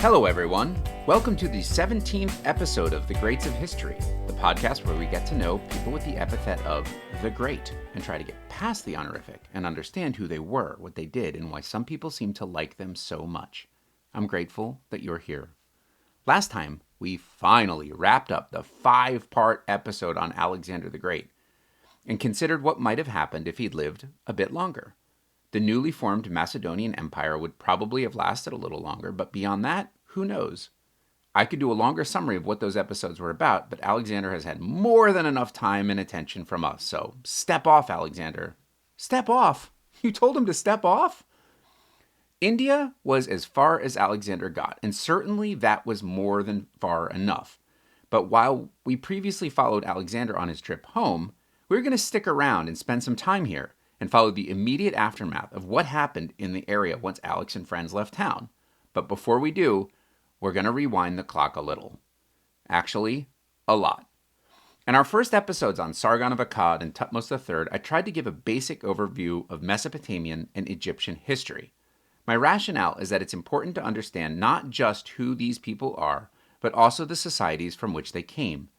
Hello, everyone. Welcome to the 17th episode of The Greats of History, the podcast where we get to know people with the epithet of the Great and try to get past the honorific and understand who they were, what they did, and why some people seem to like them so much. I'm grateful that you're here. Last time, we finally wrapped up the 5-part episode on Alexander the Great and considered what might have happened if he'd lived a bit longer. The newly formed Macedonian Empire would probably have lasted a little longer, but beyond that, who knows? I could do a longer summary of what those episodes were about, but Alexander has had more than enough time and attention from us, so step off, Alexander. Step off? You told him to step off? India was as far as Alexander got, and certainly that was more than far enough. But while we previously followed Alexander on his trip home, we're going to stick around and spend some time here and follow the immediate aftermath of what happened in the area once Alex and friends left town. But before we do, we're going to rewind the clock a little. Actually, a lot. In our first episodes on Sargon of Akkad and Thutmose III, I tried to give a basic overview of Mesopotamian and Egyptian history. My rationale is that it's important to understand not just who these people are, but also the societies from which they came.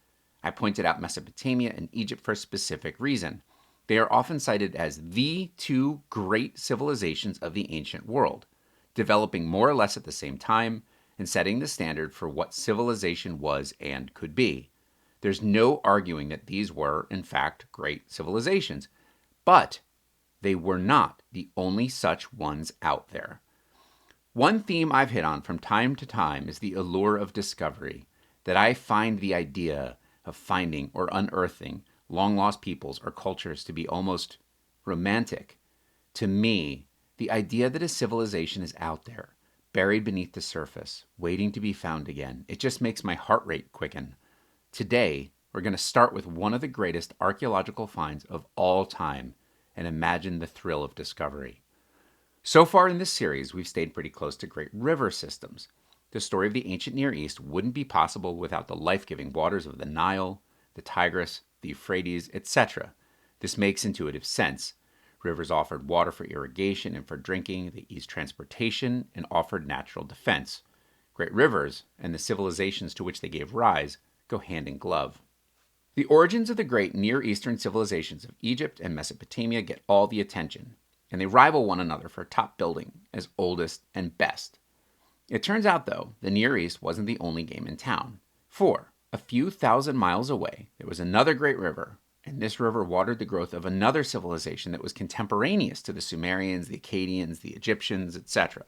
I pointed out Mesopotamia and Egypt for a specific reason. They are often cited as the two great civilizations of the ancient world, developing more or less at the same time and setting the standard for what civilization was and could be. There's no arguing that these were, in fact, great civilizations, but they were not the only such ones out there. One theme I've hit on from time to time is the allure of discovery, that I find the idea of finding or unearthing long-lost peoples or cultures to be almost romantic. To me, the idea that a civilization is out there, buried beneath the surface, waiting to be found again, it just makes my heart rate quicken. Today, we're going to start with one of the greatest archaeological finds of all time and imagine the thrill of discovery. So far in this series, we've stayed pretty close to great river systems. The story of the ancient Near East wouldn't be possible without the life-giving waters of the Nile, the Tigris, the Euphrates, etc. This makes intuitive sense. Rivers offered water for irrigation and for drinking, they eased transportation, and offered natural defense. Great rivers, and the civilizations to which they gave rise, go hand in glove. The origins of the great Near Eastern civilizations of Egypt and Mesopotamia get all the attention, and they rival one another for top billing as oldest and best. It turns out, though, the Near East wasn't the only game in town. For a few thousand miles away, there was another great river, and this river watered the growth of another civilization that was contemporaneous to the Sumerians, the Akkadians, the Egyptians, etc.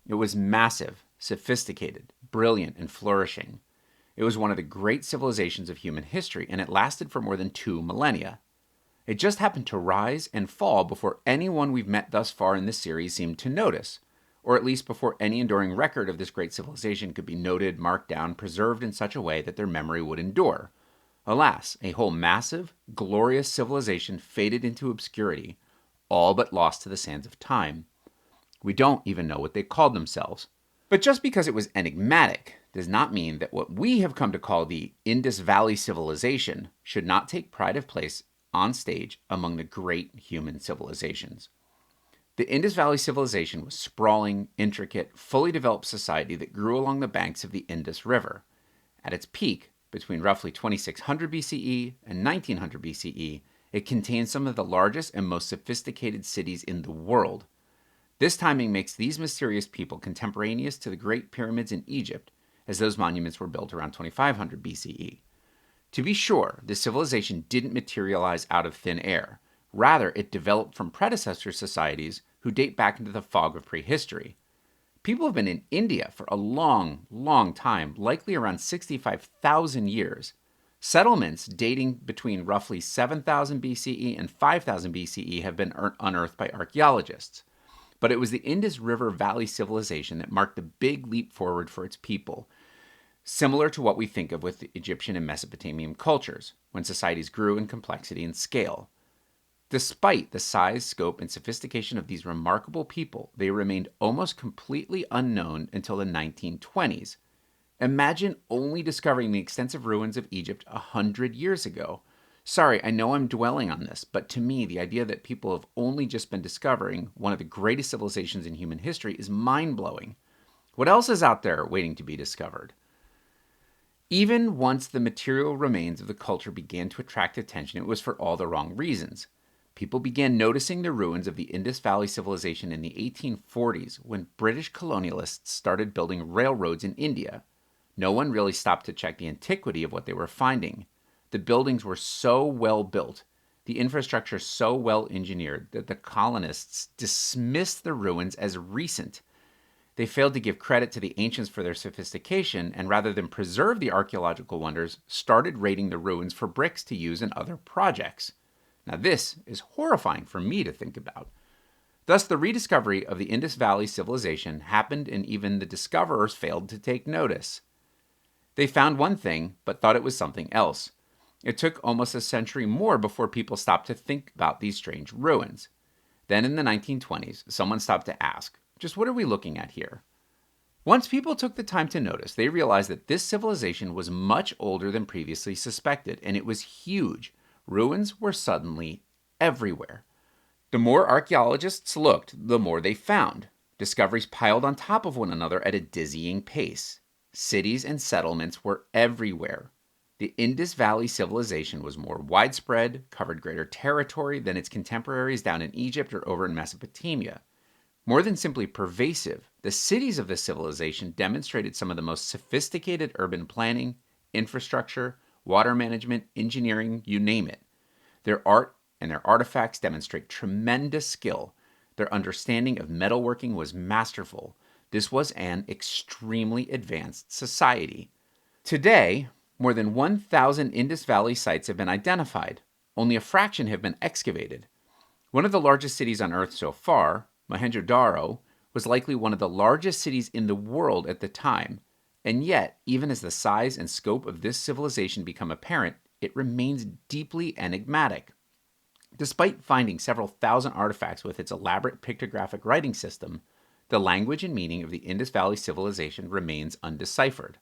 It was massive, sophisticated, brilliant, and flourishing. It was one of the great civilizations of human history, and it lasted for more than 2 millennia. It just happened to rise and fall before anyone we've met thus far in this series seemed to notice, or at least before any enduring record of this great civilization could be noted, marked down, preserved in such a way that their memory would endure. Alas, a whole massive, glorious civilization faded into obscurity, all but lost to the sands of time. We don't even know what they called themselves. But just because it was enigmatic does not mean that what we have come to call the Indus Valley Civilization should not take pride of place on stage among the great human civilizations. The Indus Valley Civilization was sprawling, intricate, fully developed society that grew along the banks of the Indus River. At its peak, between roughly 2600 BCE and 1900 BCE, it contained some of the largest and most sophisticated cities in the world. This timing makes these mysterious people contemporaneous to the Great Pyramids in Egypt, as those monuments were built around 2500 BCE. To be sure, this civilization didn't materialize out of thin air. Rather, it developed from predecessor societies who date back into the fog of prehistory. People have been in India for a long, long time, likely around 65,000 years. Settlements dating between roughly 7,000 BCE and 5,000 BCE have been unearthed by archaeologists. But it was the Indus River Valley civilization that marked the big leap forward for its people, similar to what we think of with the Egyptian and Mesopotamian cultures, when societies grew in complexity and scale. Despite the size, scope, and sophistication of these remarkable people, they remained almost completely unknown until the 1920s. Imagine only discovering the extensive ruins of Egypt 100 years ago. Sorry, I know I'm dwelling on this, but to me, the idea that people have only just been discovering one of the greatest civilizations in human history is mind-blowing. What else is out there waiting to be discovered? Even once the material remains of the culture began to attract attention, it was for all the wrong reasons. People began noticing the ruins of the Indus Valley civilization in the 1840s when British colonialists started building railroads in India. No one really stopped to check the antiquity of what they were finding. The buildings were so well built, the infrastructure so well engineered, that the colonists dismissed the ruins as recent. They failed to give credit to the ancients for their sophistication, and rather than preserve the archaeological wonders, started raiding the ruins for bricks to use in other projects. Now, this is horrifying for me to think about. Thus, the rediscovery of the Indus Valley civilization happened, and even the discoverers failed to take notice. They found one thing, but thought it was something else. It took almost a century more before people stopped to think about these strange ruins. Then, in the 1920s, someone stopped to ask, just what are we looking at here? Once people took the time to notice, they realized that this civilization was much older than previously suspected, and it was huge. Ruins were suddenly everywhere. The more archaeologists looked, the more they found. Discoveries piled on top of one another at a dizzying pace. Cities and settlements were everywhere. The Indus Valley civilization was more widespread, covered greater territory than its contemporaries down in Egypt or over in Mesopotamia. More than simply pervasive, the cities of this civilization demonstrated some of the most sophisticated urban planning, infrastructure, water management, engineering, you name it. Their art and their artifacts demonstrate tremendous skill. Their understanding of metalworking was masterful. This was an extremely advanced society. Today, more than 1,000 Indus Valley sites have been identified. Only a fraction have been excavated. One of the largest cities on Earth so far, Mohenjo-Daro, was likely one of the largest cities in the world at the time. And yet, even as the size and scope of this civilization become apparent, it remains deeply enigmatic. Despite finding several thousand artifacts with its elaborate pictographic writing system, the language and meaning of the Indus Valley civilization remains undeciphered.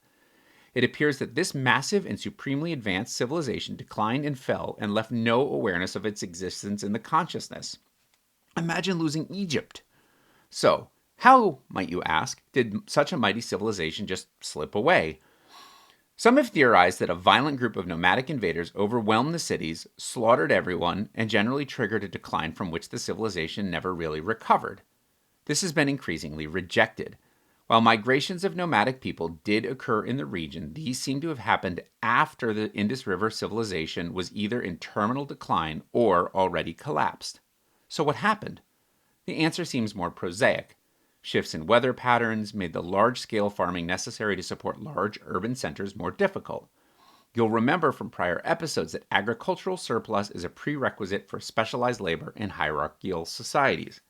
It appears that this massive and supremely advanced civilization declined and fell and left no awareness of its existence in the consciousness. Imagine losing Egypt. So, how, might you ask, did such a mighty civilization just slip away? Some have theorized that a violent group of nomadic invaders overwhelmed the cities, slaughtered everyone, and generally triggered a decline from which the civilization never really recovered. This has been increasingly rejected. While migrations of nomadic people did occur in the region, these seem to have happened after the Indus River civilization was either in terminal decline or already collapsed. So what happened? The answer seems more prosaic. Shifts in weather patterns made the large-scale farming necessary to support large urban centers more difficult. You'll remember from prior episodes that agricultural surplus is a prerequisite for specialized labor in hierarchical societies.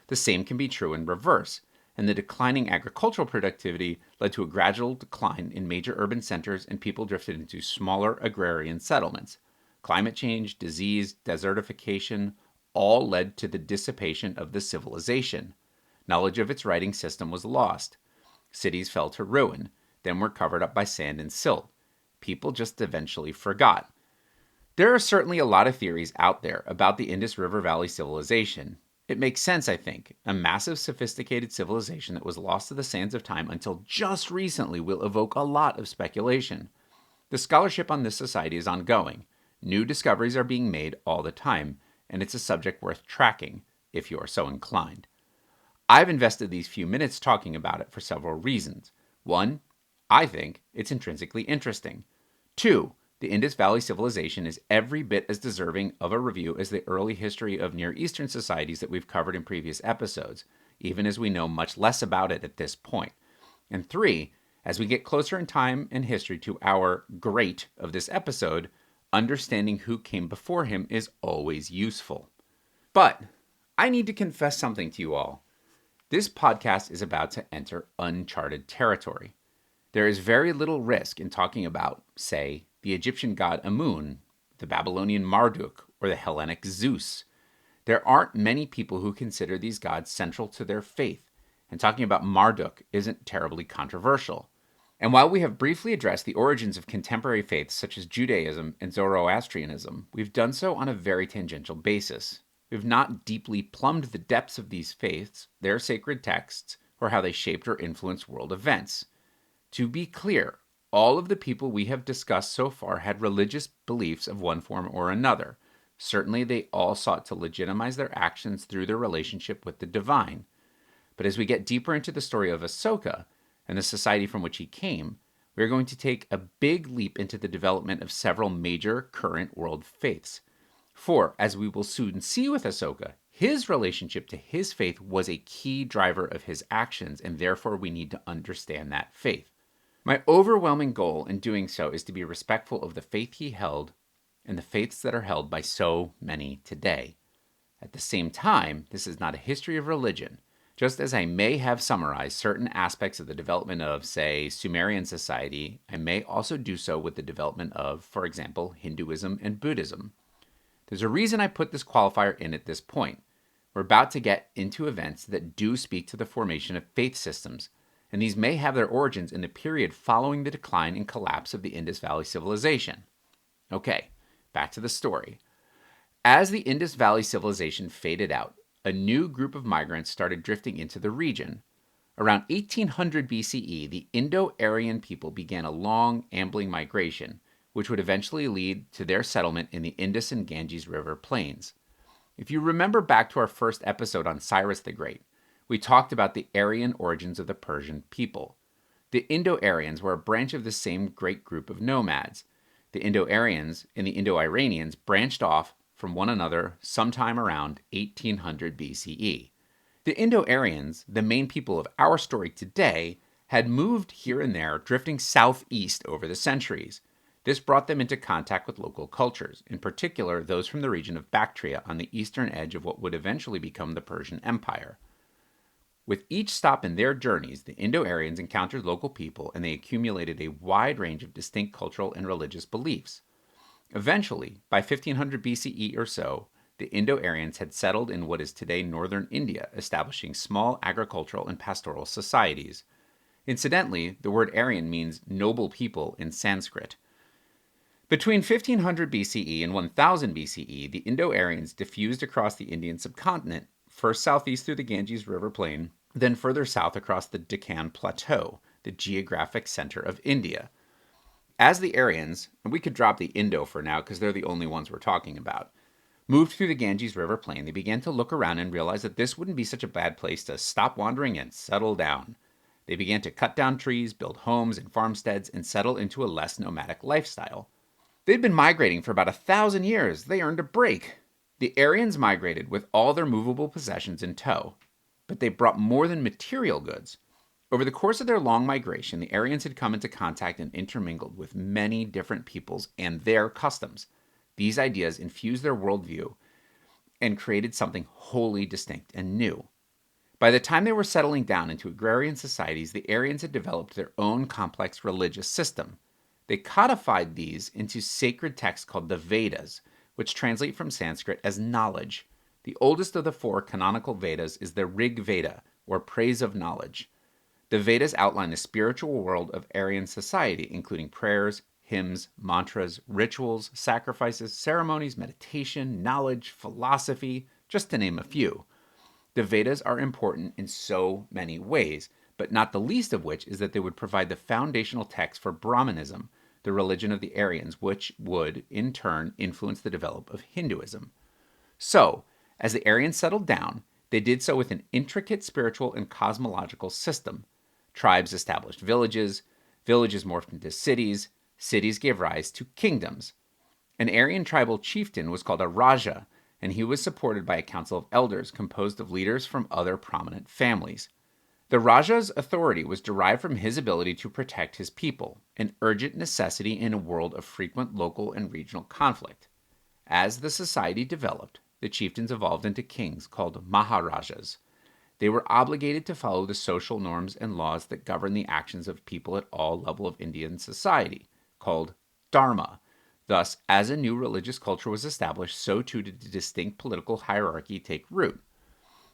The same can be true in reverse, and the declining agricultural productivity led to a gradual decline in major urban centers, and people drifted into smaller agrarian settlements. Climate change, disease, desertification all led to the dissipation of the civilization. Knowledge of its writing system was lost. Cities fell to ruin, then were covered up by sand and silt. People just eventually forgot. There are certainly a lot of theories out there about the Indus River Valley civilization. It makes sense, I think. A massive, sophisticated civilization that was lost to the sands of time until just recently will evoke a lot of speculation. The scholarship on this society is ongoing. New discoveries are being made all the time, and it's a subject worth tracking, if you are so inclined. I've invested these few minutes talking about it for several reasons. 1, I think it's intrinsically interesting. 2, the Indus Valley civilization is every bit as deserving of a review as the early history of Near Eastern societies that we've covered in previous episodes, even as we know much less about it at this point. And 3, as we get closer in time and history to our great of this episode, understanding who came before him is always useful. But I need to confess something to you all. This podcast is about to enter uncharted territory. There is very little risk in talking about, say, the Egyptian god Amun, the Babylonian Marduk, or the Hellenic Zeus. There aren't many people who consider these gods central to their faith, and talking about Marduk isn't terribly controversial. And while we have briefly addressed the origins of contemporary faiths such as Judaism and Zoroastrianism, we've done so on a very tangential basis. We've not deeply plumbed the depths of these faiths, their sacred texts, or how they shaped or influenced world events. To be clear, all of the people we have discussed so far had religious beliefs of one form or another. Certainly, they all sought to legitimize their actions through their relationship with the divine. But as we get deeper into the story of Ashoka and the society from which he came, we are going to take a big leap into the development of several major current world faiths. For, as we will soon see with Ashoka, his relationship to his faith was a key driver of his actions, and therefore we need to understand that faith. My overwhelming goal in doing so is to be respectful of the faith he held and the faiths that are held by so many today. At the same time, this is not a history of religion. Just as I may have summarized certain aspects of the development of, say, Sumerian society, I may also do so with the development of, for example, Hinduism and Buddhism. There's a reason I put this qualifier in at this point. We're about to get into events that do speak to the formation of faith systems, and these may have their origins in the period following the decline and collapse of the Indus Valley civilization. Okay, back to the story. As the Indus Valley civilization faded out, a new group of migrants started drifting into the region. Around 1800 BCE, the Indo-Aryan people began a long, ambling migration, which would eventually lead to their settlement in the Indus and Ganges River plains. If you remember back to our first episode on Cyrus the Great, we talked about the Aryan origins of the Persian people. The Indo-Aryans were a branch of the same great group of nomads. The Indo-Aryans and the Indo-Iranians branched off from one another sometime around 1800 BCE. The Indo-Aryans, the main people of our story today, had moved here and there, drifting southeast over the centuries. This brought them into contact with local cultures, in particular those from the region of Bactria on the eastern edge of what would eventually become the Persian Empire. With each stop in their journeys, the Indo-Aryans encountered local people and they accumulated a wide range of distinct cultural and religious beliefs. Eventually, by 1500 BCE or so, the Indo-Aryans had settled in what is today northern India, establishing small agricultural and pastoral societies. Incidentally, the word Aryan means noble people in Sanskrit. Between 1500 BCE and 1000 BCE, the Indo-Aryans diffused across the Indian subcontinent, first southeast through the Ganges River plain, then further south across the Deccan Plateau, the geographic center of India. As the Aryans, and we could drop the Indo for now because they're the only ones we're talking about, moved through the Ganges River plain, they began to look around and realize that this wouldn't be such a bad place to stop wandering and settle down. They began to cut down trees, build homes and farmsteads, and settle into a less nomadic lifestyle. They'd been migrating for about 1,000 years. They earned a break. The Aryans migrated with all their movable possessions in tow, but they brought more than material goods. Over the course of their long migration, the Aryans had come into contact and intermingled with many different peoples and their customs. These ideas infused their worldview and created something wholly distinct and new. By the time they were settling down into agrarian societies, the Aryans had developed their own complex religious system. They codified these into sacred texts called the Vedas, which translate from Sanskrit as knowledge. The oldest of the 4 canonical Vedas is the Rig Veda, or Praise of Knowledge. The Vedas outline the spiritual world of Aryan society, including prayers, hymns, mantras, rituals, sacrifices, ceremonies, meditation, knowledge, philosophy, just to name a few. The Vedas are important in so many ways, but not the least of which is that they would provide the foundational text for Brahmanism, the religion of the Aryans, which would, in turn, influence the development of Hinduism. So, as the Aryans settled down, they did so with an intricate spiritual and cosmological system. Tribes established villages, villages morphed into cities, cities gave rise to kingdoms. An Aryan tribal chieftain was called a Raja, and he was supported by a council of elders composed of leaders from other prominent families. The Raja's authority was derived from his ability to protect his people, an urgent necessity in a world of frequent local and regional conflict. As the society developed, the chieftains evolved into kings called Maharajas. They were obligated to follow the social norms and laws that govern the actions of people at all levels of Indian society, called Dharma. Thus, as a new religious culture was established, so too did a distinct political hierarchy take root.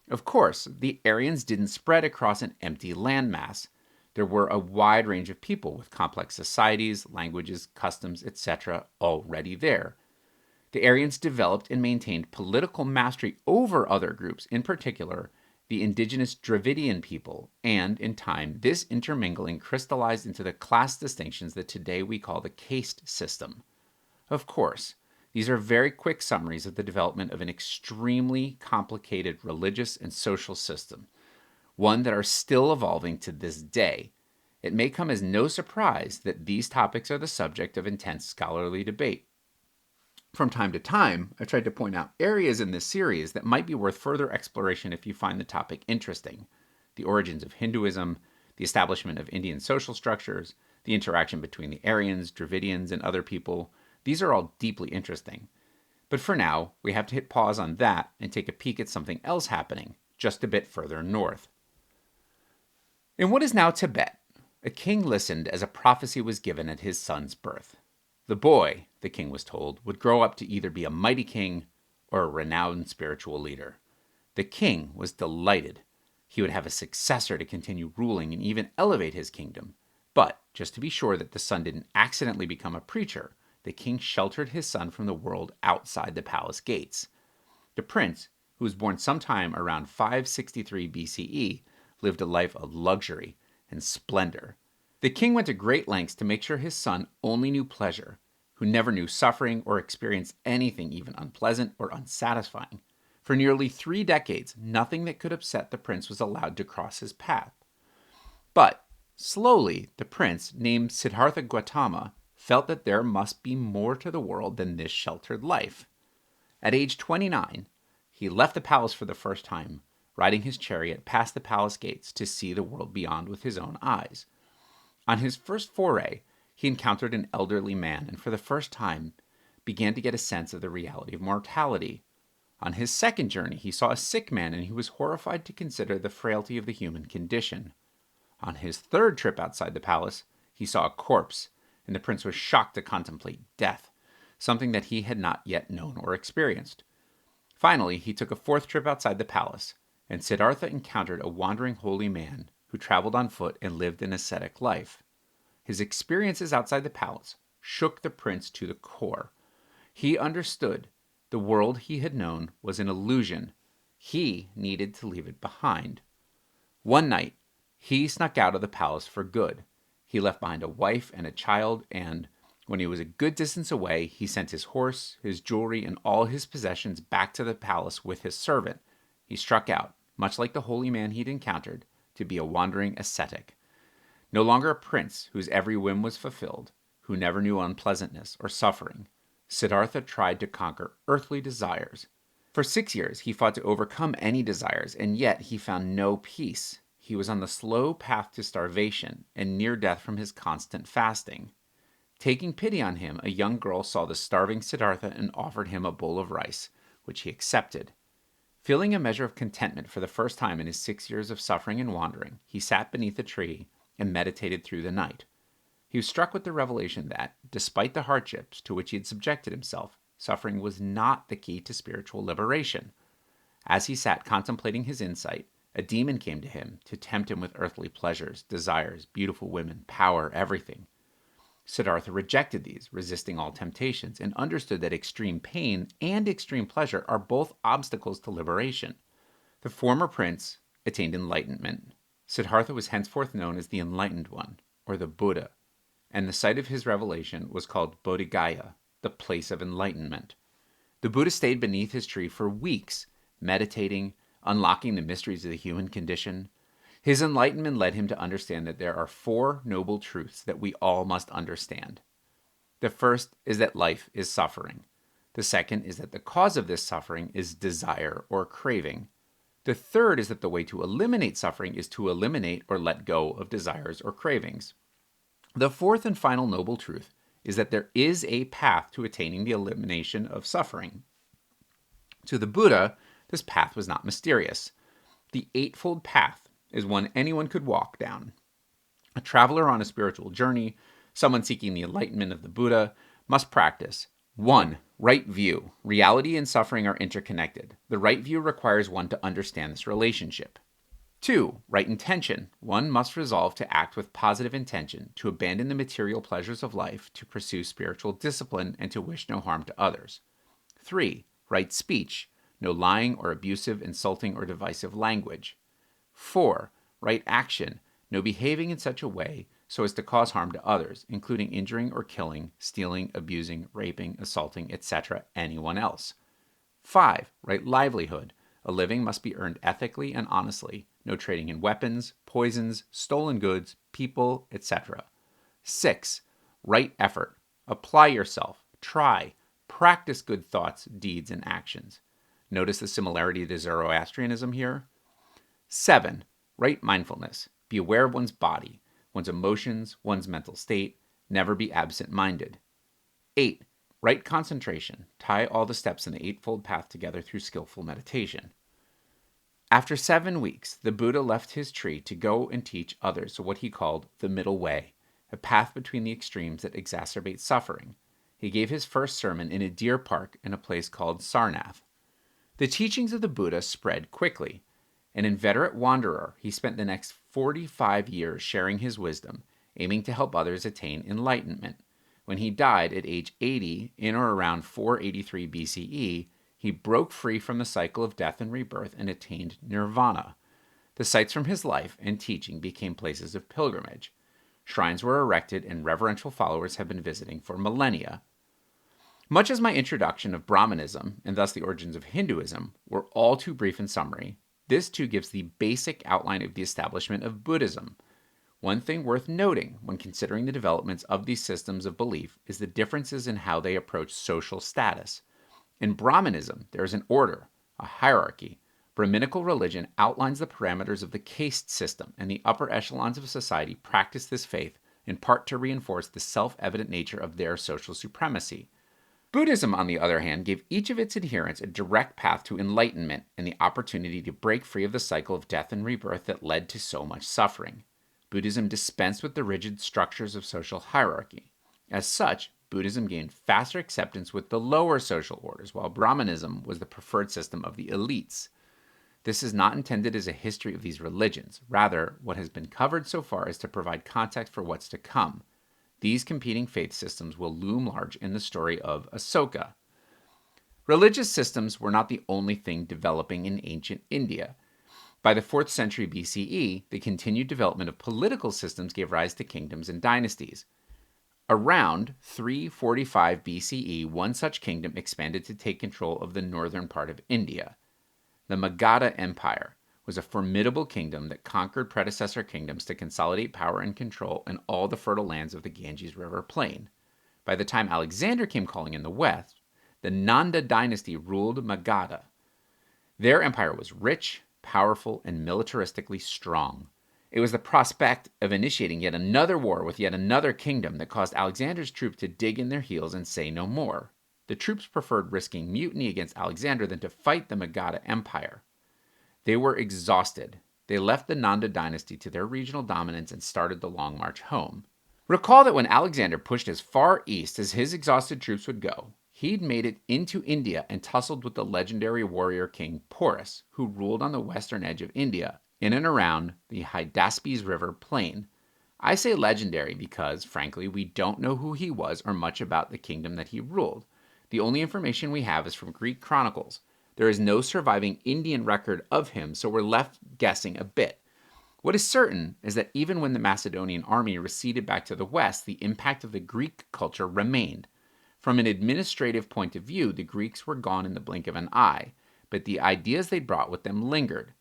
Of course, the Aryans didn't spread across an empty landmass. There were a wide range of people with complex societies, languages, customs, etc. already there. The Aryans developed and maintained political mastery over other groups, in particular, the indigenous Dravidian people, and, in time, this intermingling crystallized into the class distinctions that today we call the caste system. Of course, these are very quick summaries of the development of an extremely complicated religious and social system, one that are still evolving to this day. It may come as no surprise that these topics are the subject of intense scholarly debate. From time to time, I've tried to point out areas in this series that might be worth further exploration if you find the topic interesting. The origins of Hinduism, the establishment of Indian social structures, the interaction between the Aryans, Dravidians, and other people. These are all deeply interesting. But for now, we have to hit pause on that and take a peek at something else happening just a bit further north. In what is now Tibet, a king listened as a prophecy was given at his son's birth. The boy, the king was told, would grow up to either be a mighty king or a renowned spiritual leader. The king was delighted. He would have a successor to continue ruling and even elevate his kingdom. But, just to be sure that the son didn't accidentally become a preacher, the king sheltered his son from the world outside the palace gates. The prince, who was born sometime around 563 BCE, lived a life of luxury and splendor. The king went to great lengths to make sure his son only knew pleasure, who never knew suffering or experienced anything even unpleasant or unsatisfying. For nearly 3 decades, nothing that could upset the prince was allowed to cross his path. But, slowly, the prince, named Siddhartha Gautama, felt that there must be more to the world than this sheltered life. At age 29, he left the palace for the first time, riding his chariot past the palace gates to see the world beyond with his own eyes. On his first foray, he encountered an elderly man and for the first time began to get a sense of the reality of mortality. On his second journey, he saw a sick man and he was horrified to consider the frailty of the human condition. On his third trip outside the palace, he saw a corpse, and the prince was shocked to contemplate death, something that he had not yet known or experienced. Finally, he took a fourth trip outside the palace, and Siddhartha encountered a wandering holy man who traveled on foot and lived an ascetic life. His experiences outside the palace shook the prince to the core. He understood the world he had known was an illusion. He needed to leave it behind. One night, he snuck out of the palace for good. He left behind a wife and a child, and when he was a good distance away, he sent his horse, his jewelry, and all his possessions back to the palace with his servant. He struck out, much like the holy man he'd encountered, to be a wandering ascetic. No longer a prince whose every whim was fulfilled, who never knew unpleasantness or suffering, Siddhartha tried to conquer earthly desires. For 6 years, he fought to overcome any desires, and yet he found no peace. He was on the slow path to starvation and near death from his constant fasting. Taking pity on him, a young girl saw the starving Siddhartha and offered him a bowl of rice, which he accepted. Feeling a measure of contentment for the first time in his 6 years of suffering and wandering, he sat beneath a tree and meditated through the night. He was struck with the revelation that, despite the hardships to which he had subjected himself, suffering was not the key to spiritual liberation. As he sat contemplating his insight, a demon came to him to tempt him with earthly pleasures, desires, beautiful women, power, everything. Siddhartha rejected these, resisting all temptations, and understood that extreme pain and extreme pleasure are both obstacles to liberation. The former prince attained enlightenment. Siddhartha was henceforth known as the Enlightened One, or the Buddha, and the site of his revelation was called Bodhigaya, the place of enlightenment. The Buddha stayed beneath his tree for weeks, meditating, unlocking the mysteries of the human condition. His enlightenment led him to understand that there are 4 noble truths that we all must understand. The first is that life is suffering. The second is that the cause of this suffering is desire or craving. The third is that the way to eliminate suffering is to eliminate or let go of desires or cravings. The fourth and final noble truth is that there is a path to attaining the elimination of suffering. To the Buddha, this path was not mysterious. The Eightfold Path is one anyone could walk down. A traveler on a spiritual journey, someone seeking the enlightenment of the Buddha, must practice 1. Right view. Reality and suffering are interconnected. The right view requires one to understand this relationship. 2. Right intention. One must resolve to act with positive intention, to abandon the material pleasures of life, to pursue spiritual discipline, and to wish no harm to others. 3. Right speech. No lying or abusive, insulting, or divisive language. 4. Right action. No behaving in such a way so as to cause harm to others, including injuring or killing, stealing, abusing, raping, assaulting, etc., anyone else. 5. Right livelihood. A living must be earned ethically and honestly. No trading in weapons, poisons, stolen goods, people, etc. 6. Right effort. Apply yourself. Try. Practice good thoughts, deeds, and actions. Notice the similarity to Zoroastrianism here. 7. Right mindfulness. Be aware of one's body, one's emotions, one's mental state. Never be absent-minded. 8. Right concentration. Tie all the steps in the Eightfold Path together through skillful meditation. After 7 weeks, the Buddha left his tree to go and teach others what he called the middle way, a path between the extremes that exacerbate suffering. He gave his first sermon in a deer park in a place called Sarnath. The teachings of the Buddha spread quickly. An inveterate wanderer, he spent the next 45 years sharing his wisdom, aiming to help others attain enlightenment. When he died at age 80, in or around 483 BCE, he broke free from the cycle of death and rebirth and attained nirvana. The sites from his life and teaching became places of pilgrimage. Shrines were erected and reverential followers have been visiting for millennia. Much as my introduction of Brahmanism, and thus the origins of Hinduism, were all too brief in summary, this too gives the basic outline of the establishment of Buddhism. One thing worth noting when considering the developments of these systems of belief is the differences in how they approach social status. In Brahmanism, there is an order, a hierarchy. Brahminical religion outlines the parameters of the caste system, and the upper echelons of society practice this faith in part to reinforce the self-evident nature of their social supremacy. Buddhism, on the other hand, gave each of its adherents a direct path to enlightenment and the opportunity to break free of the cycle of death and rebirth that led to so much suffering. Buddhism dispensed with the rigid structures of social hierarchy. As such, Buddhism gained faster acceptance with the lower social orders, while Brahmanism was the preferred system of the elites. This is not intended as a history of these religions. Rather, what has been covered so far is to provide context for what's to come. These competing faith systems will loom large in the story of Ashoka. Religious systems were not the only thing developing in ancient India. By the 4th century BCE, the continued development of political systems gave rise to kingdoms and dynasties. Around 345 BCE, one such kingdom expanded to take control of the northern part of India. The Magadha Empire was a formidable kingdom that conquered predecessor kingdoms to consolidate power and control in all the fertile lands of the Ganges River plain. By the time Alexander came calling in the west, the Nanda dynasty ruled Magadha. Their empire was rich, powerful, and militaristically strong. It was the prospect of initiating yet another war with yet another kingdom that caused Alexander's troops to dig in their heels and say no more. The troops preferred risking mutiny against Alexander than to fight the Magadha Empire. They were exhausted. They left the Nanda dynasty to their regional dominance and started the long march home. Recall that when Alexander pushed as far east as his exhausted troops would go, he'd made it into India and tussled with the legendary warrior king Porus, who ruled on the western edge of India, in and around the Hydaspes River plain. I say legendary because, frankly, we don't know who he was or much about the kingdom that he ruled. The only information we have is from Greek chronicles. There is no surviving Indian record of him, so we're left guessing a bit. What is certain is that even when the Macedonian army receded back to the west, the impact of the Greek culture remained. From an administrative point of view, the Greeks were gone in the blink of an eye, but the ideas they brought with them lingered.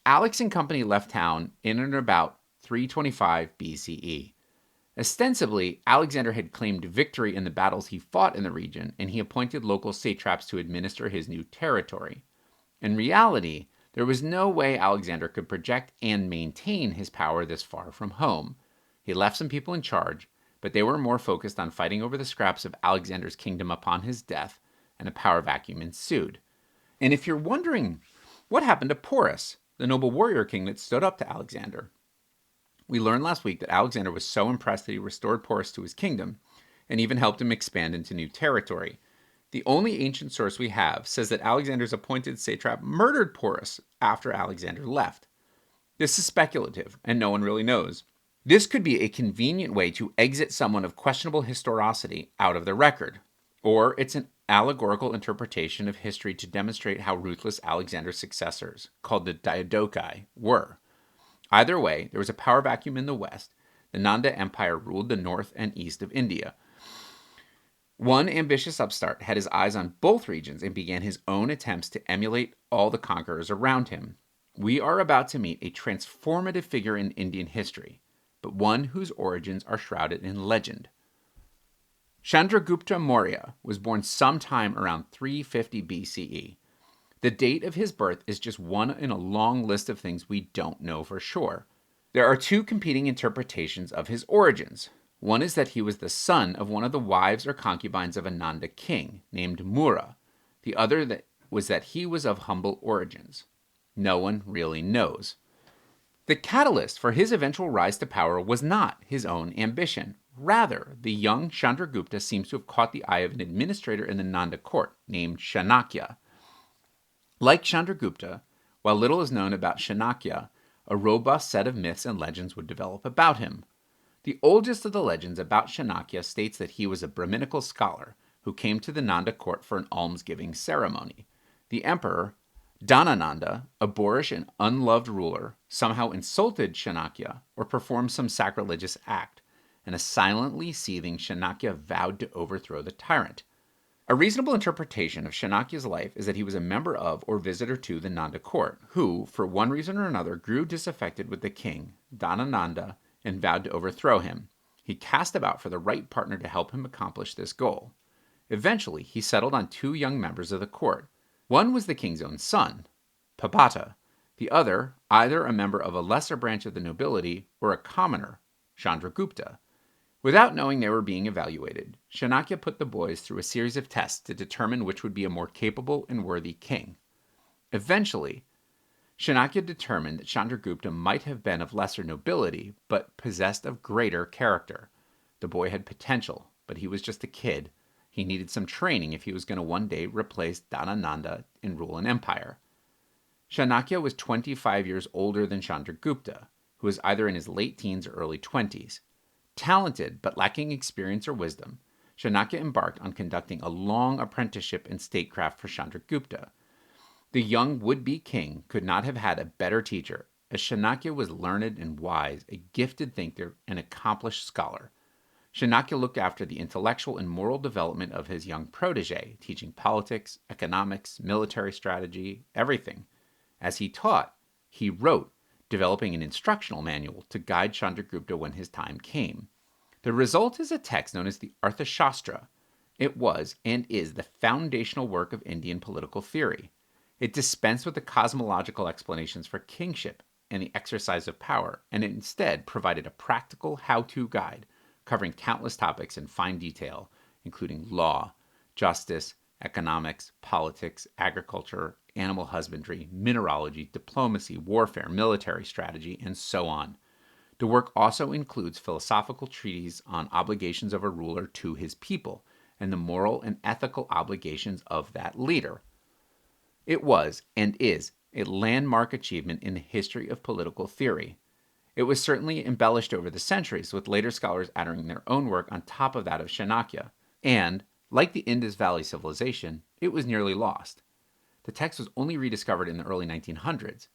Alex and company left town in and about 325 BCE. Ostensibly, Alexander had claimed victory in the battles he fought in the region, and he appointed local satraps to administer his new territory. In reality, there was no way Alexander could project and maintain his power this far from home. He left some people in charge, but they were more focused on fighting over the scraps of Alexander's kingdom upon his death, and a power vacuum ensued. And if you're wondering, what happened to Porus, the noble warrior king that stood up to Alexander? We learned last week that Alexander was so impressed that he restored Porus to his kingdom, and even helped him expand into new territory. The only ancient source we have says that Alexander's appointed satrap murdered Porus after Alexander left. This is speculative, and no one really knows. This could be a convenient way to exit someone of questionable historicity out of the record. Or it's an allegorical interpretation of history to demonstrate how ruthless Alexander's successors, called the Diadochi, were. Either way, there was a power vacuum in the west. The Nanda Empire ruled the north and east of India. One ambitious upstart had his eyes on both regions and began his own attempts to emulate all the conquerors around him. We are about to meet a transformative figure in Indian history, but one whose origins are shrouded in legend. Chandragupta Maurya was born sometime around 350 BCE. The date of his birth is just one in a long list of things we don't know for sure. There are two competing interpretations of his origins. One is that he was the son of one of the wives or concubines of a Nanda king named Mura. The other was that he was of humble origins. No one really knows. The catalyst for his eventual rise to power was not his own ambition. Rather, the young Chandragupta seems to have caught the eye of an administrator in the Nanda court named Chanakya. Like Chandragupta, while little is known about Chanakya, a robust set of myths and legends would develop about him. The oldest of the legends about Chanakya states that he was a Brahminical scholar who came to the Nanda court for an almsgiving ceremony. The emperor, Dhanananda, a boorish and unloved ruler, somehow insulted Chanakya or performed some sacrilegious act, and a silently seething Chanakya vowed to overthrow the tyrant. A reasonable interpretation of Chanakya's life is that he was a member of or visitor to the Nanda court, who, for one reason or another, grew disaffected with the king, Dhanananda, and vowed to overthrow him. He cast about for the right partner to help him accomplish this goal. Eventually, he settled on two young members of the court. One was the king's own son, Papata. The other, either a member of a lesser branch of the nobility or a commoner, Chandragupta. Without knowing they were being evaluated, Chanakya put the boys through a series of tests to determine which would be a more capable and worthy king. Eventually, Chanakya determined that Chandragupta might have been of lesser nobility, but possessed of greater character. The boy had potential, but he was just a kid. He needed some training if he was going to one day replace Dhanananda and rule an empire. Chanakya was 25 years older than Chandragupta, who was either in his late teens or early 20s. Talented, but lacking experience or wisdom, Chanakya embarked on conducting a long apprenticeship in statecraft for Chandragupta. The young would-be king could not have had a better teacher, as Chanakya was learned and wise, a gifted thinker, and accomplished scholar. Chanakya looked after the intellectual and moral development of his young protege, teaching politics, economics, military strategy, everything. As he taught, he wrote, developing an instructional manual to guide Chandragupta when his time came. The result is a text known as the Arthashastra. It was and is the foundational work of Indian political theory. It dispensed with the cosmological explanations for kingship and the exercise of power, and it instead provided a practical how-to guide covering countless topics in fine detail, including law, justice, economics, politics, agriculture, animal husbandry, mineralogy, diplomacy, warfare, military strategy, and so on. The work also includes philosophical treatises on obligations of a ruler to his people and the moral and ethical obligations of that leader. It was, and is, a landmark achievement in the history of political theory. It was certainly embellished over the centuries, with later scholars adding their own work on top of that of Chanakya, and, like the Indus Valley Civilization, it was nearly lost. The text was only rediscovered in the early 1900s,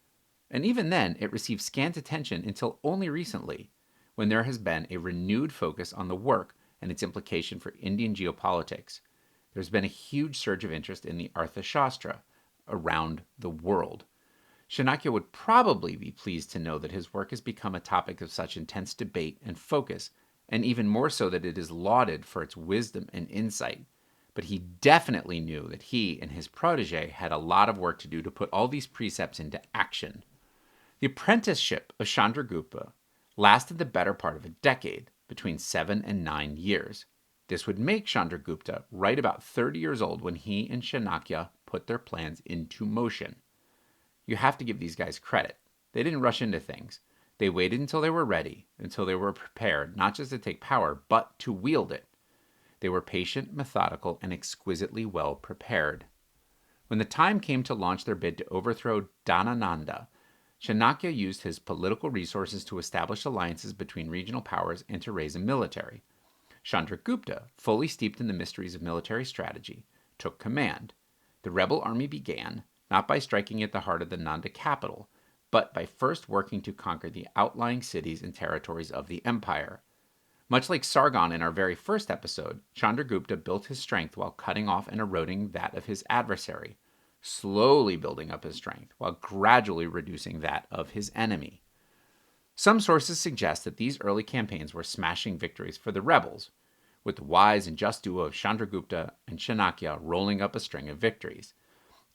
and even then it received scant attention until only recently, when there has been a renewed focus on the work and its implication for Indian geopolitics. There's been a huge surge of interest in the Arthashastra around the world. Chanakya would probably be pleased to know that his work has become a topic of such intense debate and focus, and even more so that it is lauded for its wisdom and insight. But he definitely knew that he and his protege had a lot of work to do to put all these precepts into action. The apprenticeship of Chandragupta lasted the better part of a decade, between 7 and 9 years. This would make Chandragupta right about 30 years old when he and Chanakya put their plans into motion. You have to give these guys credit. They didn't rush into things. They waited until they were ready, until they were prepared not just to take power, but to wield it. They were patient, methodical, and exquisitely well prepared. When the time came to launch their bid to overthrow Dhanananda, Chanakya used his political resources to establish alliances between regional powers and to raise a military. Chandragupta, fully steeped in the mysteries of military strategy, took command. The rebel army began, not by striking at the heart of the Nanda capital, but by first working to conquer the outlying cities and territories of the empire. Much like Sargon in our very first episode, Chandragupta built his strength while cutting off and eroding that of his adversary, slowly building up his strength while gradually reducing that of his enemy. Some sources suggest that these early campaigns were smashing victories for the rebels, with the wise and just duo of Chandragupta and Chanakya rolling up a string of victories.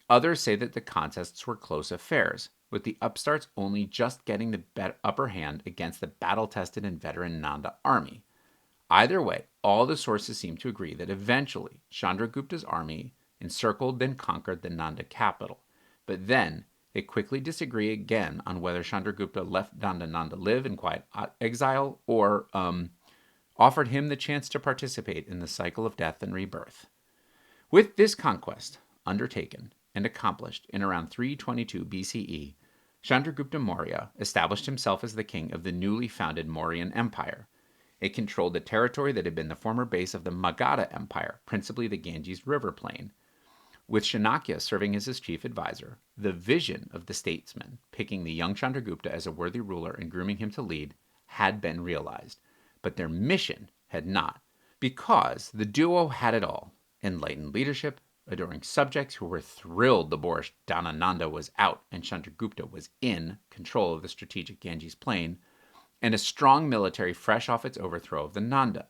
Others say that the contests were close affairs, with the upstarts only just getting the upper hand against the battle-tested and veteran Nanda army. Either way, all the sources seem to agree that eventually Chandragupta's army encircled then conquered the Nanda capital. But then they quickly disagree again on whether Chandragupta left Nanda live in quiet exile or offered him the chance to participate in the cycle of death and rebirth. With this conquest undertaken and accomplished in around 322 BCE, Chandragupta Maurya established himself as the king of the newly founded Mauryan Empire. It controlled the territory that had been the former base of the Magadha Empire, principally the Ganges River plain. With Chanakya serving as his chief advisor, the vision of the statesman, picking the young Chandragupta as a worthy ruler and grooming him to lead, had been realized. But their mission had not, because the duo had it all: enlightened leadership, adoring subjects who were thrilled the boorish Dhanananda was out and Chandragupta was in control of the strategic Ganges plain, and a strong military fresh off its overthrow of the Nanda.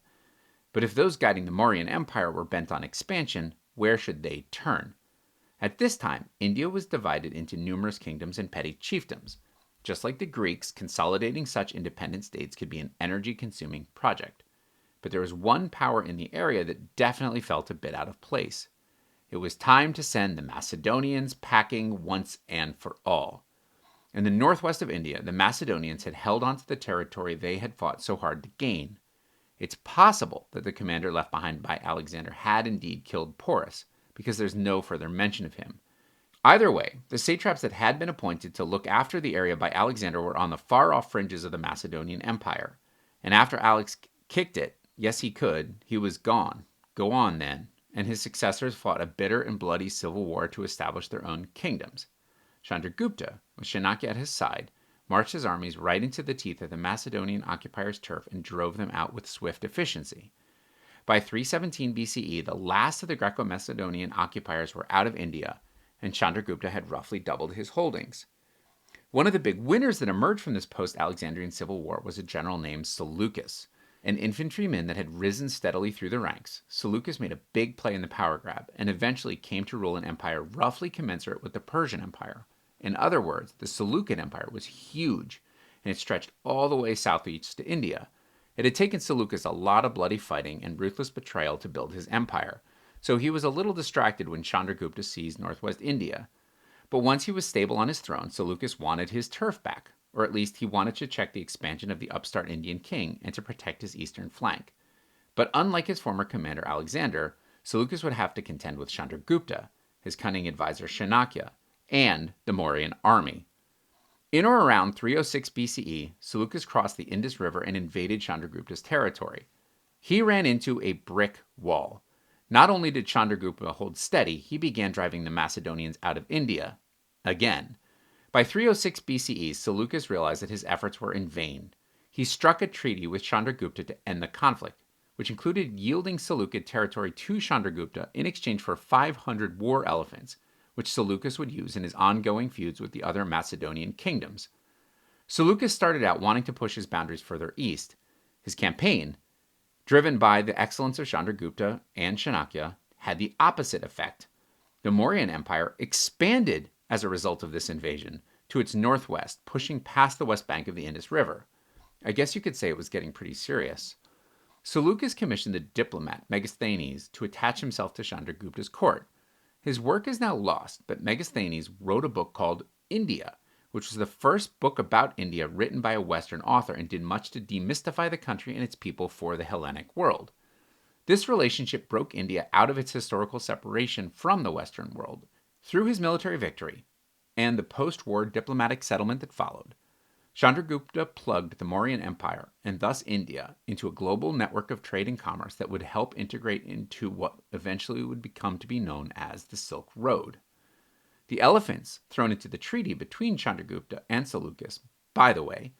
But if those guiding the Mauryan Empire were bent on expansion, where should they turn? At this time, India was divided into numerous kingdoms and petty chiefdoms. Just like the Greeks, consolidating such independent states could be an energy-consuming project. But there was one power in the area that definitely felt a bit out of place. It was time to send the Macedonians packing once and for all. In the northwest of India, the Macedonians had held onto the territory they had fought so hard to gain. It's possible that the commander left behind by Alexander had indeed killed Porus, because there's no further mention of him. Either way, the satraps that had been appointed to look after the area by Alexander were on the far-off fringes of the Macedonian Empire. And after Alex kicked it, yes he could, he was gone. Go on then. And his successors fought a bitter and bloody civil war to establish their own kingdoms. Chandragupta, with Chanakya at his side, marched his armies right into the teeth of the Macedonian occupiers' turf and drove them out with swift efficiency. By 317 BCE, the last of the Greco-Macedonian occupiers were out of India, and Chandragupta had roughly doubled his holdings. One of the big winners that emerged from this post-Alexandrian civil war was a general named Seleucus, an infantryman that had risen steadily through the ranks. Seleucus made a big play in the power grab and eventually came to rule an empire roughly commensurate with the Persian Empire. In other words, the Seleucid Empire was huge, and it stretched all the way southeast to India. It had taken Seleucus a lot of bloody fighting and ruthless betrayal to build his empire, so he was a little distracted when Chandragupta seized northwest India. But once he was stable on his throne, Seleucus wanted his turf back, or at least he wanted to check the expansion of the upstart Indian king and to protect his eastern flank. But unlike his former commander Alexander, Seleucus would have to contend with Chandragupta, his cunning advisor Chanakya, and the Mauryan army. In or around 306 BCE, Seleucus crossed the Indus River and invaded Chandragupta's territory. He ran into a brick wall. Not only did Chandragupta hold steady, he began driving the Macedonians out of India again. By 306 BCE, Seleucus realized that his efforts were in vain. He struck a treaty with Chandragupta to end the conflict, which included yielding Seleucid territory to Chandragupta in exchange for 500 war elephants, which Seleucus would use in his ongoing feuds with the other Macedonian kingdoms. Seleucus started out wanting to push his boundaries further east. His campaign, driven by the excellence of Chandragupta and Chanakya, had the opposite effect. The Mauryan Empire expanded as a result of this invasion to its northwest, pushing past the west bank of the Indus River. I guess you could say it was getting pretty serious. Seleucus commissioned the diplomat Megasthenes to attach himself to Chandragupta's court. His work is now lost, but Megasthenes wrote a book called India, which was the first book about India written by a Western author and did much to demystify the country and its people for the Hellenic world. This relationship broke India out of its historical separation from the Western world. Through his military victory and the post-war diplomatic settlement that followed, Chandragupta plugged the Mauryan Empire, and thus India, into a global network of trade and commerce that would help integrate into what eventually would become to be known as the Silk Road. The elephants thrown into the treaty between Chandragupta and Seleucus, by the way,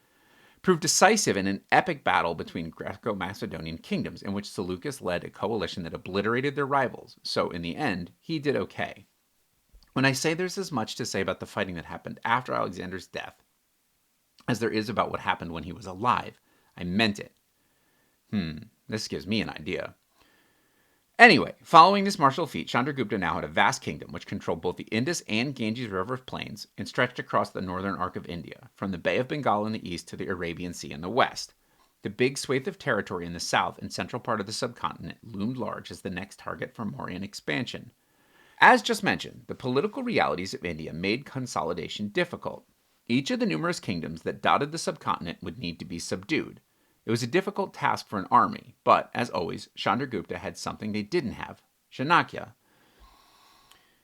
proved decisive in an epic battle between Greco-Macedonian kingdoms in which Seleucus led a coalition that obliterated their rivals, so in the end, he did okay. When I say there's as much to say about the fighting that happened after Alexander's death as there is about what happened when he was alive, I meant it. This gives me an idea. Anyway, following this martial feat, Chandragupta now had a vast kingdom which controlled both the Indus and Ganges River plains and stretched across the northern arc of India, from the Bay of Bengal in the east to the Arabian Sea in the west. The big swathe of territory in the south and central part of the subcontinent loomed large as the next target for Mauryan expansion. As just mentioned, the political realities of India made consolidation difficult. Each of the numerous kingdoms that dotted the subcontinent would need to be subdued. It was a difficult task for an army, but, as always, Chandragupta had something they didn't have: Chanakya.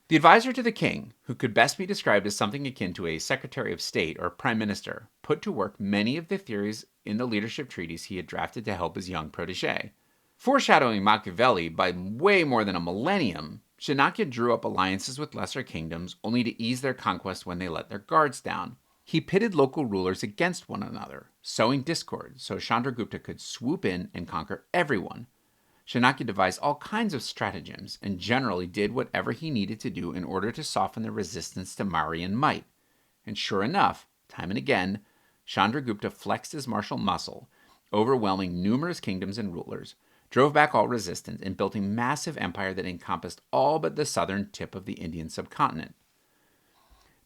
The advisor to the king, who could best be described as something akin to a secretary of state or prime minister, put to work many of the theories in the leadership treaties he had drafted to help his young protege. Foreshadowing Machiavelli by way more than a millennium, Chanakya drew up alliances with lesser kingdoms only to ease their conquest when they let their guards down. He pitted local rulers against one another, sowing discord so Chandragupta could swoop in and conquer everyone. Chanakya devised all kinds of stratagems and generally did whatever he needed to do in order to soften the resistance to Mauryan might. And sure enough, time and again, Chandragupta flexed his martial muscle, overwhelming numerous kingdoms and rulers, drove back all resistance, and built a massive empire that encompassed all but the southern tip of the Indian subcontinent.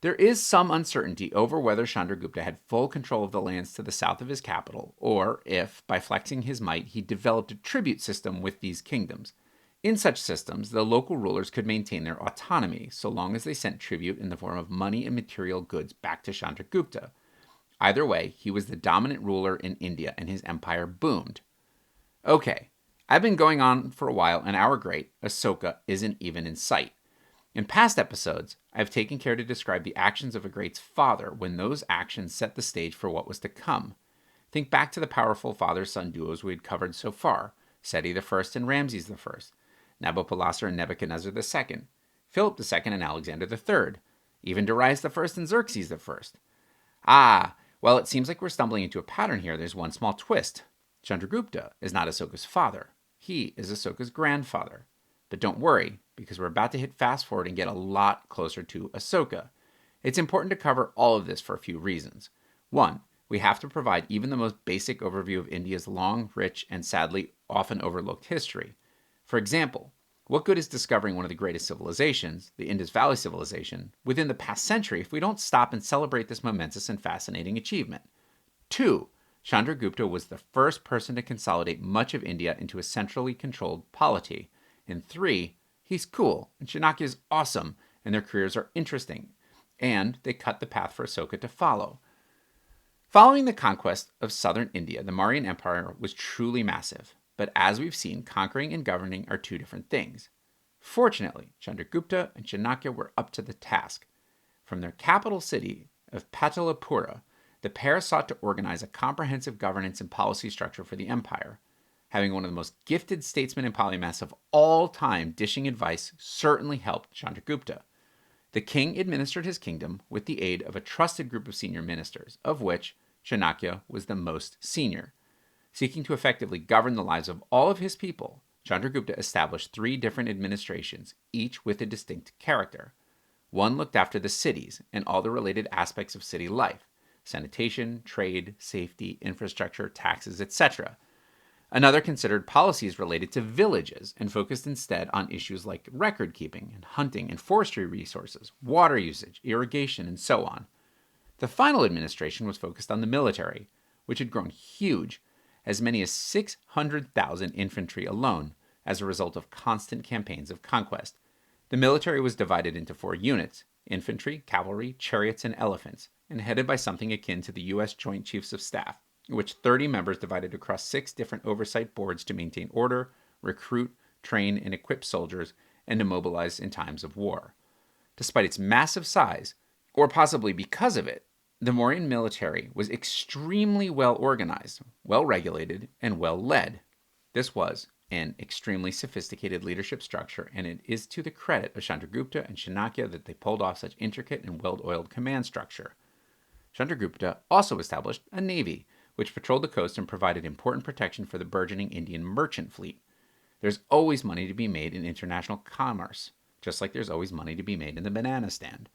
There is some uncertainty over whether Chandragupta had full control of the lands to the south of his capital, or if, by flexing his might, he developed a tribute system with these kingdoms. In such systems, the local rulers could maintain their autonomy so long as they sent tribute in the form of money and material goods back to Chandragupta. Either way, he was the dominant ruler in India and his empire boomed. Okay, I've been going on for a while and our great Ashoka isn't even in sight. In past episodes, I've taken care to describe the actions of a great's father when those actions set the stage for what was to come. Think back to the powerful father-son duos we had covered so far: Seti I and Ramses I, Nabopolassar and Nebuchadnezzar II, Philip II and Alexander III, even Darius I and Xerxes I. Well, it seems like we're stumbling into a pattern here. There's one small twist. Chandragupta is not Ashoka's father. He is Ashoka's grandfather. But don't worry, because we're about to hit fast forward and get a lot closer to Ashoka. It's important to cover all of this for a few reasons. One, we have to provide even the most basic overview of India's long, rich, and sadly often overlooked history. For example, what good is discovering one of the greatest civilizations, the Indus Valley Civilization, within the past century if we don't stop and celebrate this momentous and fascinating achievement? Two, Chandragupta was the first person to consolidate much of India into a centrally controlled polity. And three, he's cool, and Chanakya is awesome, and their careers are interesting, and they cut the path for Ashoka to follow. Following the conquest of southern India, the Mauryan Empire was truly massive, but as we've seen, conquering and governing are two different things. Fortunately, Chandragupta and Chanakya were up to the task. From their capital city of Patalapura, the pair sought to organize a comprehensive governance and policy structure for the empire. Having one of the most gifted statesmen and polymaths of all time dishing advice certainly helped Chandragupta. The king administered his kingdom with the aid of a trusted group of senior ministers, of which Chanakya was the most senior. Seeking to effectively govern the lives of all of his people, Chandragupta established 3 different administrations, each with a distinct character. One looked after the cities and all the related aspects of city life: sanitation, trade, safety, infrastructure, taxes, etc. Another considered policies related to villages and focused instead on issues like record keeping and hunting and forestry resources, water usage, irrigation, and so on. The final administration was focused on the military, which had grown huge, as many as 600,000 infantry alone, as a result of constant campaigns of conquest. The military was divided into 4 units: infantry, cavalry, chariots, and elephants, and headed by something akin to the U.S. Joint Chiefs of Staff, in which 30 members divided across 6 different oversight boards to maintain order, recruit, train, and equip soldiers, and to mobilize in times of war. Despite its massive size, or possibly because of it, The Mauryan military was extremely well organized, well regulated, and well led. This was an extremely sophisticated leadership structure, and it is to the credit of Chandragupta and Chanakya that they pulled off such intricate and well-oiled command structure. Chandragupta also established a navy, which patrolled the coast and provided important protection for the burgeoning Indian merchant fleet. There's always money to be made in international commerce, just like there's always money to be made in the banana stand.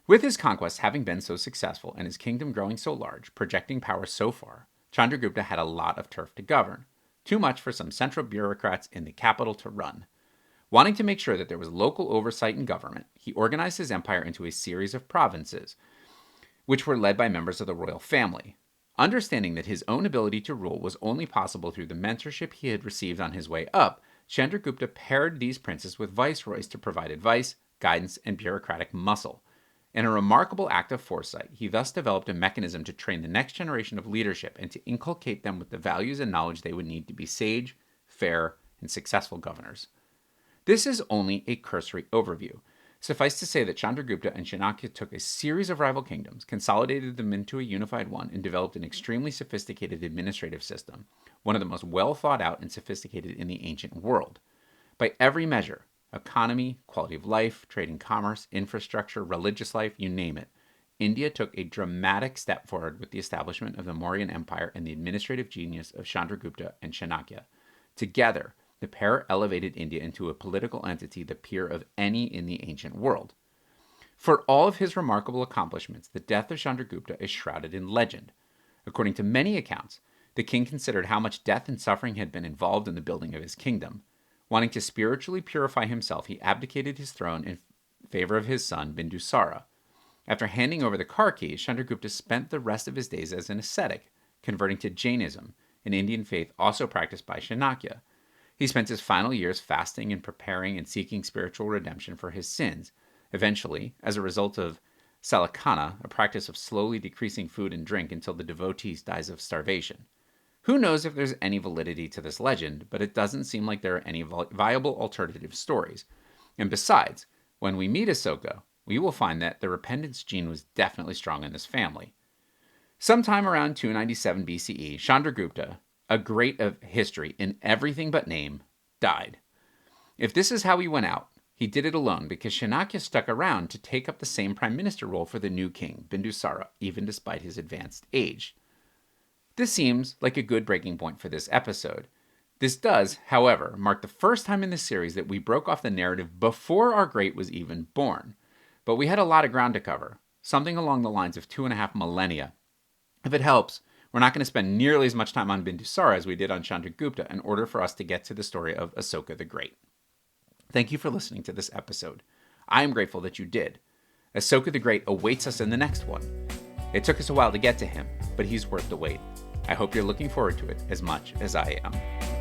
With his conquests having been so successful and his kingdom growing so large, projecting power so far, Chandragupta had a lot of turf to govern, too much for some central bureaucrats in the capital to run. Wanting to make sure that there was local oversight in government, he organized his empire into a series of provinces, which were led by members of the royal family. Understanding that his own ability to rule was only possible through the mentorship he had received on his way up, Chandragupta paired these princes with viceroys to provide advice, guidance, and bureaucratic muscle. In a remarkable act of foresight, he thus developed a mechanism to train the next generation of leadership and to inculcate them with the values and knowledge they would need to be sage, fair, and successful governors. This is only a cursory overview. Suffice to say that Chandragupta and Chanakya took a series of rival kingdoms, consolidated them into a unified one, and developed an extremely sophisticated administrative system, one of the most well thought out and sophisticated in the ancient world. By every measure, economy, quality of life, trade and commerce, infrastructure, religious life, you name it, India took a dramatic step forward with the establishment of the Mauryan Empire and the administrative genius of Chandragupta and Chanakya. Together, the pair elevated India into a political entity the peer of any in the ancient world. For all of his remarkable accomplishments, the death of Chandragupta is shrouded in legend. According to many accounts, the king considered how much death and suffering had been involved in the building of his kingdom. Wanting to spiritually purify himself, he abdicated his throne in favor of his son Bindusara. After handing over the car keys, Chandragupta spent the rest of his days as an ascetic, converting to Jainism, an Indian faith also practiced by Chanakya. He spent his final years fasting and preparing and seeking spiritual redemption for his sins. Eventually, as a result of salakana, a practice of slowly decreasing food and drink until the devotee dies of starvation. Who knows if there's any validity to this legend, but it doesn't seem like there are any viable alternative stories. And besides, when we meet Ashoka, we will find that the repentance gene was definitely strong in this family. Sometime around 297 BCE, Chandragupta, a great of history in everything but name, died. If this is how he went out, he did it alone because Chanakya stuck around to take up the same prime minister role for the new king, Bindusara, even despite his advanced age. This seems like a good breaking point for this episode. This does, however, mark the first time in this series that we broke off the narrative before our great was even born. But we had a lot of ground to cover, something along the lines of 2.5 millennia. If it helps, we're not going to spend nearly as much time on Bindusara as we did on Chandragupta in order for us to get to the story of Ashoka the Great. Thank you for listening to this episode. I am grateful that you did. Ashoka the Great awaits us in the next one. It took us a while to get to him, but he's worth the wait. I hope you're looking forward to it as much as I am.